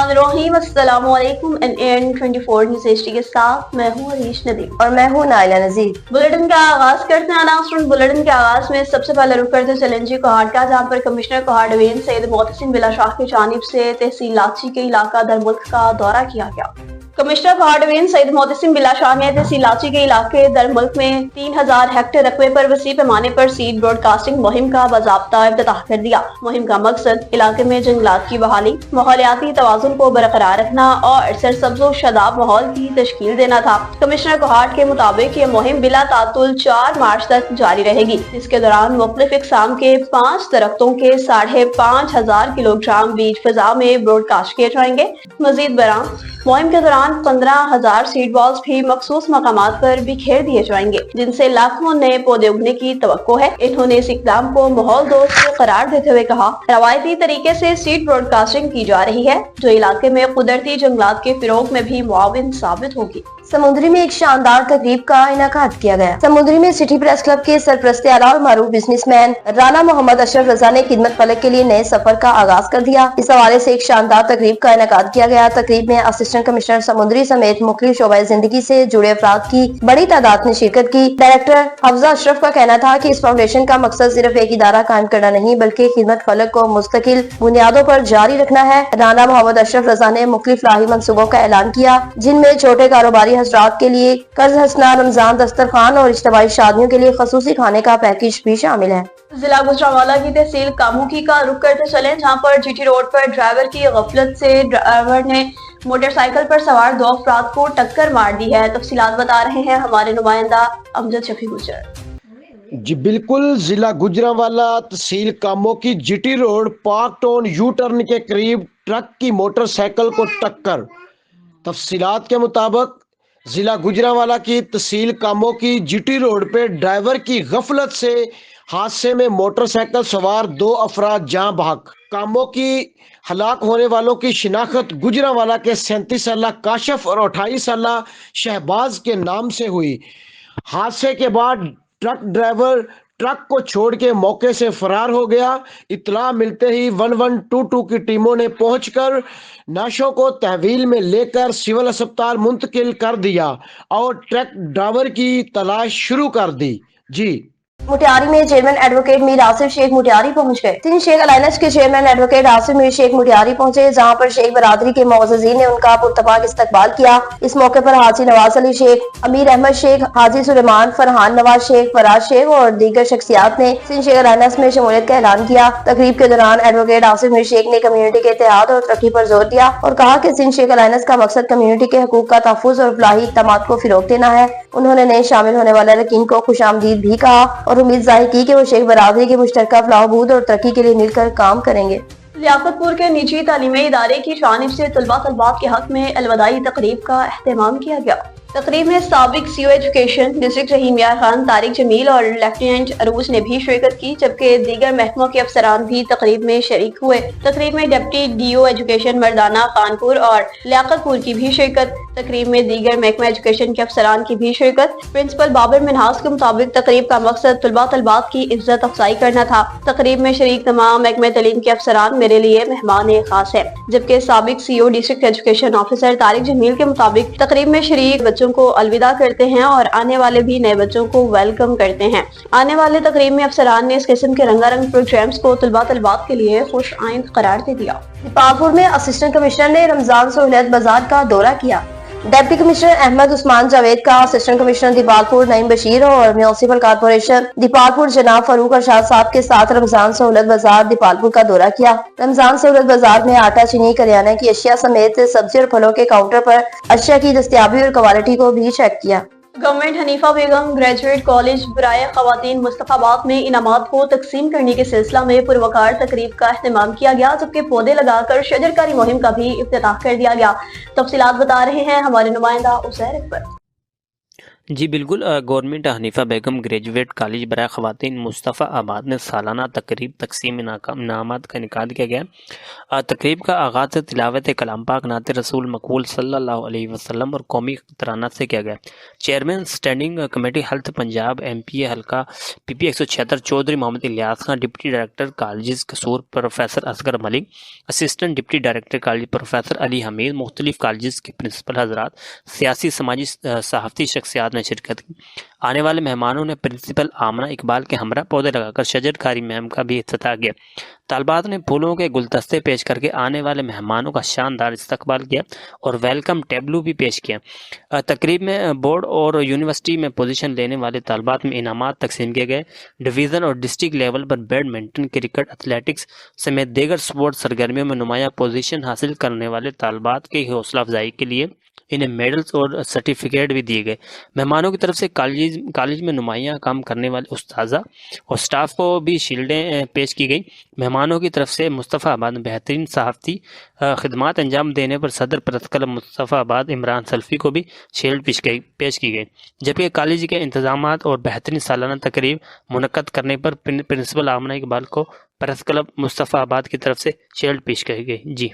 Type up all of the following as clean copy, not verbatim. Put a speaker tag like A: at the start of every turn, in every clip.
A: बिस्मिल्लाहिर्रहमानिर्रहीम। अस्सलामु अलैकुम। एन 24 न्यूज़ एचडी के साथ मैं हूँ अरीश नदीम
B: और मैं हूँ नाइला नजीर।
A: बुलेटिन का आगाज करते हैं। अनाउंसमेंट बुलेटिन के आगाज में सबसे पहले रुक करते चैलेंजी कोहाट का, जहाँ पर कमिश्नर कोहाट डिवीजन सैयद मोहतसिन बिलाशाह की जानिब से तहसील लाची के इलाका दरमुल्क का दौरा किया गया। कमिश्नर कोहाट डिवीजन सैयद मोहतसिन बिलाशाह ने तहसील लाची के इलाके दरमुल्क में 3000 हेक्टेयर रकबे पर वसी पैमाने पर सीड ब्रॉडकास्टिंग मुहिम का बाज़ाब्ता इफ्तिताह कर दिया। मुहिम का मकसद इलाके में जंगलात की बहाली, माहौलियाती तवाज़ुन को बरकरार रखना और सरसब्ज़ शादाब माहौल की तश्कील देना था। कमिश्नर कोहाट के मुताबिक ये मुहिम बिला तातुल 4 मार्च तक जारी रहेगी, जिसके दौरान मुख्तलिफ इक़साम के 5 दरख्तों के 5,500 किलोग्राम बीज फिजा में ब्रॉडकास्ट किए जाएंगे। मजीद बरां मुहिम के दौरान 15,000 सीड बॉल्स भी मखसूस मकामात पर बिखेर दिए जाएंगे, जिनसे लाखों नए पौधे उगने की तवक्को है। इन्होंने इस इक़दाम को माहौल दोस्त करार देते हुए कहा, रवायती तरीके से सीड ब्रॉडकास्टिंग की जा रही है, जो इलाके में कुदरती जंगलात के फिरोग में भी मुआविन साबित होगी।
B: समुद्री में एक शानदार तकरीब का इनेकाद किया गया। समुद्री में सिटी प्रेस क्लब के सरपरस्त आला और मारूफ बिजनेसमैन राना मोहम्मद अशरफ रजा ने खिदमत फलक के लिए नए सफर का आगाज कर दिया। इस हवाले से एक शानदार तकरीब का इनेकाद किया गया। तकरीब में असिस्टेंट कमिश्नर समुद्री समेत मुख्तलिफ शोबे जिंदगी से जुड़े अफराद की बड़ी तादाद ने शिरकत की। डायरेक्टर हफ्जा अशरफ का कहना था कि इस फाउंडेशन का मकसद सिर्फ एक इदारा कायम करना नहीं, बल्कि खिदमत फलक को मुस्तकिल बुनियादों पर जारी रखना है। राना मोहम्मद अशरफ रजा ने मुख्तलिफ लाही मंसूबों का ऐलान किया, जिनमें छोटे कारोबारी हजरात के लिए कर्ज हसना, रमजान दस्तरखान और इज्तिमाई शादियों के लिए खसूसी खाने का पैकेज भी शामिल है।
A: जिला गुजरांवाला की तहसील कामुकी का रुख करते चले, जहाँ पर जीटी रोड पर ड्राइवर की गफलत से ड्राइवर ने मोटरसाइकिल पर सवार 2 अफराद को टक्कर मार दी है। तफसीलात बता रहे हैं हमारे नुमाइंदा अमजद शफी गुजर।
C: जी बिल्कुल, जिला गुजरांवाला तहसील कामों की GT road park town U turn के करीब ट्रक की मोटरसाइकिल को टक्कर। तफसीलात के मुताबिक जिला गुजरांवाला की तहसील कामों की जीटी रोड पे ड्राइवर की गफलत से हादसे में मोटरसाइकिल सवार 2 अफराद जान बहक। कामों की हलाक होने वालों की शिनाख्त गुजरांवाला के 37 साल काशिफ और 28 साल शहबाज के नाम से हुई। हादसे के बाद ट्रक ड्राइवर ट्रक को छोड़ के मौके से फरार हो गया। इत्तला मिलते ही 1122 की टीमों ने पहुंचकर नाशों को तहवील में लेकर सिविल अस्पताल मुंतकिल कर दिया और ट्रक ड्राइवर की तलाश शुरू कर दी। जी
B: मुटियारी में चेयरमैन एडवोकेट मीर आसिफ शेख मुटियारी पहुंच गए। सिंध शेख अलायंस के चेयरमैन एडवोकेट आसिफ मीर शेख मुटियारी पहुंचे, जहां पर शेख बरादरी के मुअज़्ज़िज़ीन ने उनका पुरतपाक इस्तकबाल किया। इस मौके पर हाजी नवाज अली शेख, अमीर अहमद शेख, हाजी सुलेमान, फरहान नवाज शेख, फराज शेख और दीगर शख्सियात ने सिंध शेख अलायंस में शमूलियत का ऐलान किया। तकरीब के दौरान एडवोकेट आसिफ मीर शेख ने कम्युनिटी के इत्तेहाद और तरक्की पर जोर दिया और कहा कि सिंध शेख अलायंस का मकसद कम्युनिटी के हकूक का तहफ़्फ़ुज़ और फलाही इक़दामात को फिरोग देना है। उन्होंने नए शामिल होने वाले अरकान को खुशामदीद भी कहा और उम्मीद जाहिर की कि वो शेख बरादरी के मुश्तरका फलाहबूद और तरक्की के लिए मिलकर काम करेंगे।
A: लियाकतपुर के निजी तालीमी इदारे की जानिब से तलबात के हक में अलवदाई तकरीब का एहतमाम किया गया। तकरीब में साबिक सीओ एजुकेशन डिस्ट्रिक्ट रहीम यार खान, तारिक जमील और लेफ्टिनेंट अरूज ने भी शिरकत की, जबकि दीगर महकमों के अफसरान भी तकरीब में शरीक हुए। तकरीब में डिप्टी डीओ एजुकेशन मर्दाना खानपुर और लियाकतपुर की भी शिरकत। तकरीब में दीगर महकमा एजुकेशन के अफसरान की भी शिरकत। प्रिंसिपल बाबर मिनहास के मुताबिक तकरीब का मकसद तलबात की इज्जत अफजाई करना था। तकरीब में शरीक तमाम महकमा तालीम के अफसरान मेरे लिए मेहमान खास है, जबकि साबिक CO district education officer Tariq Jameel के मुताबिक तकरीब में शरीक बच्चों को अलविदा करते हैं और आने वाले भी नए बच्चों को वेलकम करते हैं। आने वाले तकरीब में अफसरान ने इस किस्म के रंगारंग प्रोग्राम्स को तलबात के लिए खुश आइंद करार दे दिया।
B: दीपालपुर में असिस्टेंट कमिश्नर ने रमजान सहूलियत बाजार का दौरा किया। डिप्टी कमिश्नर अहमद उस्मान जावेद का असिस्टेंट कमिश्नर दीपालपुर नईम बशीर और म्युनिसिपल कॉर्पोरेशन दीपालपुर जनाब फारूक अरशाद साहब के साथ रमजान सहूलियत बाजार दीपालपुर का दौरा किया। रमजान सहूलियत बाजार में आटा, चीनी, करियाना की अशिया समेत सब्जी और फलों के काउंटर पर अशिया की दस्तयाबी और क्वालिटी को भी चेक किया।
A: गवर्नमेंट हनीफा बेगम ग्रेजुएट कॉलेज बराए खवातीन मुस्तफाबाद में इनामात को तकसीम करने के सिलसिला में पुरवकार तकरीब का एहतमाम किया गया, जबकि पौधे लगाकर शजरकारी मुहिम का भी इफ्तिताह कर दिया गया। तफसीलात बता रहे हैं हमारे नुमाइंदा उसैर अकबर।
D: جی بالکل، گورنمنٹ حنیفہ بیگم گریجویٹ کالج برائے خواتین مصطفیٰ آباد میں سالانہ تقریب تقسیم انعامات کا انعقاد کیا گیا۔ تقریب کا آغاز تلاوت کلام پاک، نعت رسول مقبول صلی اللہ علیہ وسلم اور قومی ترانات سے کیا گیا۔ Chairman standing committee health Punjab M P A حلقہ P P 176 Chaudhry Muhammad Ilyas Khan, deputy director colleges Kasur professor Asghar Malik, assistant deputy director college professor Ali Hamid, مختلف کالجز کے پرنسپل حضرات، سیاسی سماجی صحافتی شخصیات نے شرکت کی۔ آنے والے مہمانوں نے پرنسپل آمنہ اقبال کے ہمراہ پودے لگا کر شجر کاری مہم کا بھی افتتاح کیا۔ طالبات نے پھولوں کے گلدستے پیش کر کے آنے والے مہمانوں کا شاندار استقبال کیا اور ویلکم ٹیبلو بھی پیش کیا۔ تقریب میں بورڈ اور یونیورسٹی میں پوزیشن لینے والے طالبات میں انعامات تقسیم کیے گئے۔ ڈویژن اور ڈسٹرکٹ لیول پر بیڈمنٹن، کرکٹ، ایتھلیٹکس سمیت دیگر سپورٹ سرگرمیوں میں نمایاں پوزیشن حاصل کرنے والے طالبات کی حوصلہ افزائی کے لیے انہیں میڈلز اور سرٹیفکیٹ بھی دیے گئے۔ مہمانوں کی طرف سے کالج میں نمایاں کام کرنے والے اساتذہ اور سٹاف کو بھی شیلڈیں پیش کی گئی۔ مہمانوں کی طرف سے مصطفیٰ آباد میں بہترین صحافتی خدمات انجام دینے پر صدر پریس کلب مصطفیٰ آباد عمران سلفی کو بھی شیلڈ پیش کی گئی، جبکہ کالج کے انتظامات اور بہترین سالانہ تقریب منعقد کرنے پر پرنسپل آمنہ اقبال کو پریس کلب مصطفیٰ آباد کی طرف سے شیلڈ پیش کی گئی۔ جی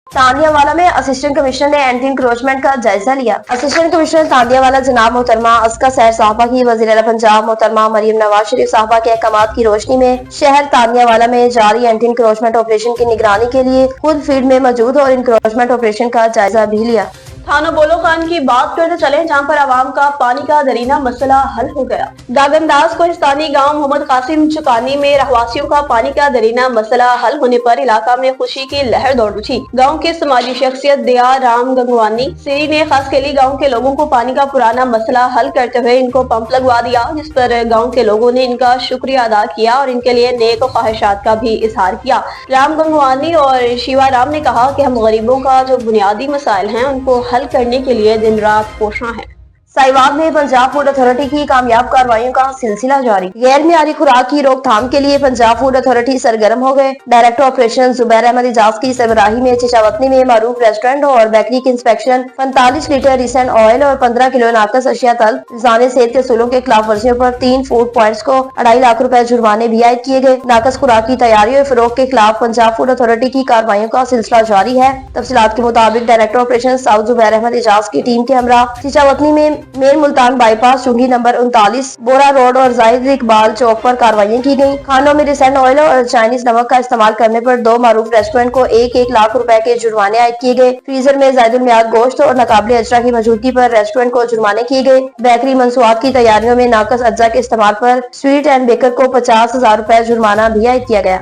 B: تانیہ والا میں اسسٹنٹ کمشنر نے اینٹی انکروچمنٹ کا جائزہ لیا۔ اسسٹنٹ کمشنر تانیہ والا جناب محترمہ اسکا سیر صاحبہ کی وزیر اعلیٰ پنجاب محترمہ مریم نواز شریف صاحبہ کے احکامات کی روشنی میں شہر تانیہ والا میں جاری اینٹی انکروچمنٹ آپریشن کی نگرانی کے لیے خود فیلڈ میں موجود اور انکروچمنٹ آپریشن کا جائزہ بھی لیا۔
A: تھانہ بولو خان کی بات کرتے چلیں جہاں پر عوام کا پانی کا درینہ مسئلہ حل ہو گیا۔ گاگنداز کوہستانی گاؤں محمد قاسم چکانی میں رہواسیوں کا پانی کا درینہ مسئلہ حل ہونے پر علاقہ میں خوشی کی لہر دوڑ اٹھی۔ گاؤں کے سماجی شخصیت دیا رام گنگوانی سری نے خاص کیلی گاؤں کے لوگوں کو پانی کا پرانا مسئلہ حل کرتے ہوئے ان کو پمپ لگوا دیا، جس پر گاؤں کے لوگوں نے ان کا شکریہ ادا کیا اور ان کے لیے نیک خواہشات کا بھی اظہار کیا۔ رام گنگوانی اور شیوا رام نے کہا کہ ہم غریبوں کا جو بنیادی مسائل ہیں ان کو حل کرنے کے لیے دن رات کوشاں ہیں۔
B: سائیواد میں پنجاب فوڈ اتھارٹی کی کامیاب کارروائیوں کا سلسلہ جاری۔ غیر معیاری خوراک کی روک تھام کے لیے پنجاب فوڈ اتھارٹی سرگرم ہو گئے۔ ڈائریکٹر آپریشن زبیر احمد اجاز کی سربراہی میں چچاوطنی میں معروف ریسٹورنٹ اور بیکری کی انسپیکشن، 45 لیٹر ریسنٹ آئل اور 15 کلو ناقص اشیاء طلب رضان صحت کے اصولوں کے خلاف ورزیوں پر 3 فوڈ پوائنٹس کو 2.5 لاکھ روپے جرمانے بھی عائد کیے گئے۔ ناقص خوراک کی تیاری اور فروخت کے خلاف پنجاب فوڈ اتھارٹی کی کارروائیوں کا سلسلہ جاری ہے۔ تفصیلات کے مطابق ڈائریکٹر آپریشن ساؤتھ زبیر احمد اجاز کی ٹیم کے ہمراہ چچاوطنی میں مین ملتان بائی پاس چونگی نمبر 39 بورا روڈ اور زاہد اقبال چوک پر کارروائیاں کی گئیں۔ کھانوں میں ریسنٹ آئل اور چائنیز نمک کا استعمال کرنے پر 2 معروف ریسٹورنٹ کو 1 لاکھ روپے کے جرمانے عائد کیے گئے۔ فریزر میں زائد المیعاد گوشت اور ناقابل اجرا کی موجودگی پر ریسٹورنٹ کو جرمانے کیے گئے۔ بیکری منصوبات کی تیاریوں میں ناقص اجزاء کے استعمال پر سویٹ اینڈ بیکر کو 50,000 روپے جرمانہ بھی عائد کیا گیا۔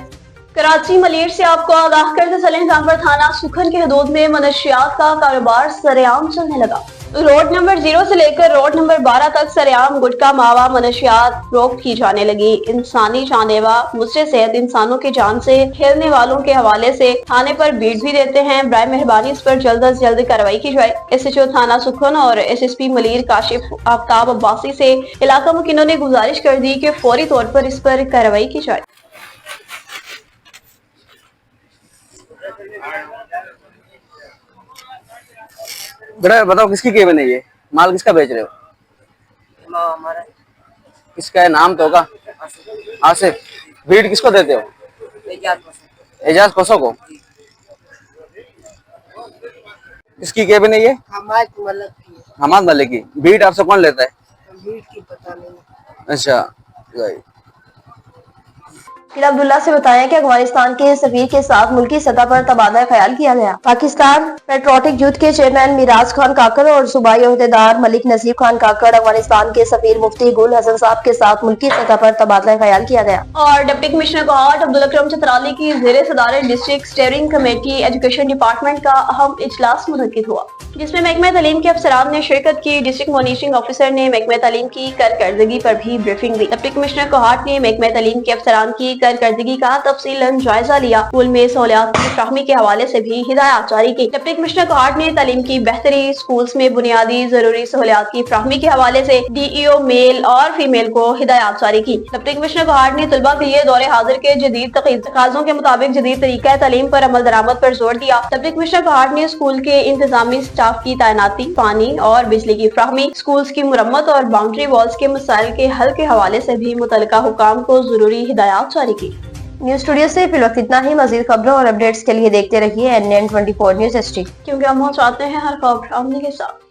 A: کراچی ملیر سے آپ کو آگاہ کرتے چلیں جہاں پر تھانہ سکھن کے حدود میں منشیات کا کاروبار سرعام چلنے لگا۔ روڈ نمبر 0 سے لے کر روڈ نمبر 12 تک سرعام گٹکا ماوا منشیات فروخت کی جانے لگی۔ انسانی جان لیوا مضر صحت انسانوں کی جان سے کھیلنے والوں کے حوالے سے تھانے پر بیٹ بھی دیتے ہیں۔ برائے مہربانی اس پر جلد از جلد کارروائی کی جائے۔ ایس ایچ او تھانہ سکھن اور S S P Malir Kashif Aftab Abbasi سے علاقہ مکینوں نے گزارش کر دی کہ فوری طور پر اس پر کارروائی کی جائے۔
E: بیٹا بتاؤ کس کی کیبن ہے یہ؟ مال کس کا بیچ رہے ہو؟ کس کا ہے؟ نام تو ہوگا آصف۔ بیٹ کس کو دیتے ہو؟ اعجاز کوسو کو۔ کس کی کیبن ہے یہ؟ حماد ملک کی۔ بیٹ آپ سے کون لیتا ہے؟ اچھا
B: ضلع عبداللہ سے بتایا کہ افغانستان کے سفیر کے ساتھ ملکی سطح پر تبادلہ خیال کیا گیا۔ پاکستان پیٹریوٹک یوتھ کے چیئرمین میراج خان کاکڑ اور صوبائی عہدیدار ملک نصیب خان کاکڑ افغانستان کے سفیر مفتی گل حسن صاحب کے ساتھ ملکی سطح پر تبادلہ خیال کیا گیا۔
A: اور ڈپٹی کمشنر کوہاٹ عبدالاکرم چترالی کی زیر صدارت district steering committee education department کا اہم اجلاس منعقد ہوا، جس میں محکمہ تعلیم کے افسران نے شرکت کی۔ ڈسٹرکٹ مانیٹرنگ آفیسر نے محکمہ تعلیم کی کارکردگی پر بھی بریفنگ دی۔ ڈپٹی کمشنر کوہاٹ نے محکمہ تعلیم کے افسران کی کارکردگی کا تفصیلاً جائزہ لیا۔ اسکول میں سہولیات کی فراہمی کے حوالے سے بھی ہدایات جاری کی۔ ڈپٹی کمشنر کوہاٹ نے تعلیم کی بہتری، اسکولز میں بنیادی ضروری سہولیات کی فراہمی کے حوالے سے ڈی ای او میل اور فیمیل کو ہدایات جاری کی۔ ڈپٹی کمشنر کوہاٹ نے طلباء کے لیے دور حاضر کے جدید تقاضوں کے مطابق جدید طریقہ تعلیم پر عمل درآمد پر زور دیا۔ ڈپٹی کمشنر کوہاٹ نے اسکول کے انتظامی स्टाफ की तैनाती, पानी और बिजली की फ्राहमी, स्कूल्स की मुरम्मत और बाउंड्री वॉल्स के मसाइल के हल के हवाले से भी मुतल्लिका हुकाम को जरूरी हिदायत जारी की।
B: न्यूज स्टूडियो से फिल वक्त इतना ही। मजीद खबरों और अपडेट्स के लिए देखते रहिए NN24 न्यूज ST,
A: क्योंकि हम चाहते हैं हर खबर हमने के साथ।